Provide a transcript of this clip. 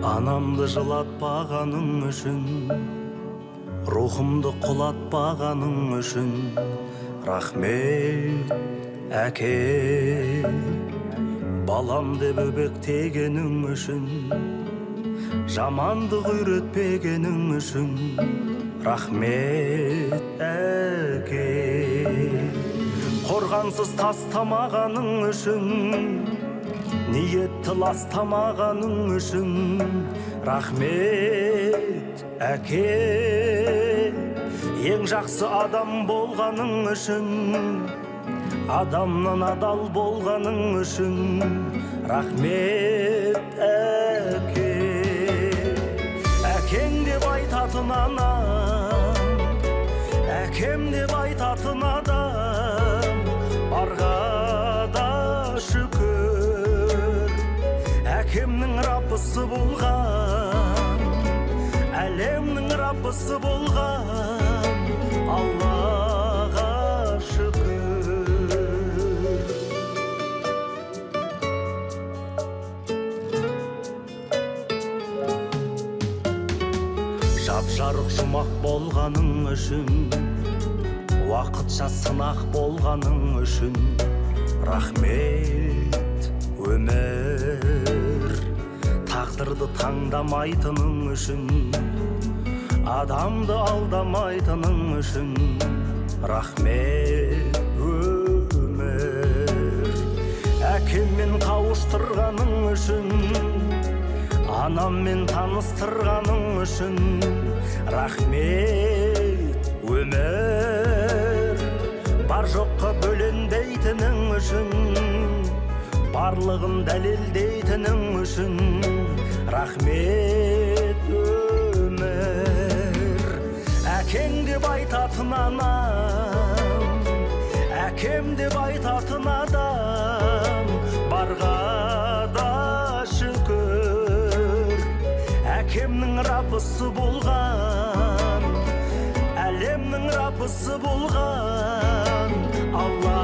Анамды жылатпағаның үшін, рухымды құлатпағаның үшін, рахмет әке. Балам деп өбектегенің үшін, жамандық үйретпегенің үшін, рахмет әке. Қорғансыз тастамағаның үшін, ниетті ластамағаның үшін, рахмет әке. Ең жақсы адам болғаның үшін, адамнан адал болғаның үшін, рахмет әке. Әкең деп айтатын анам, әкем деп айтатын адам, барға да шүкір. Әкемнің раббысы болған, әлемнің раббысы болған, Аллаға шүкір. Жап-жарық жұмақ болғаның үшін, уақытша сынақ болғаның үшін, рахмет өмір. Тағдырды таңдамайтының үшін, адамды алдамайтының үшін, рахмет өмір. Әкеммен қауыштырғаның үшін, анаммен таныстырғаның үшін, рахмет өмір. Бар жоққа бөленбейтінің үшін, барлығын дәлелдейтінің үшін, рахмет өмір. Әкең деп айтатын анам, әкем деп айтатын адам, барға да шүкір. Әкемнің раббысы болған, әлемнің раббысы болған, Алла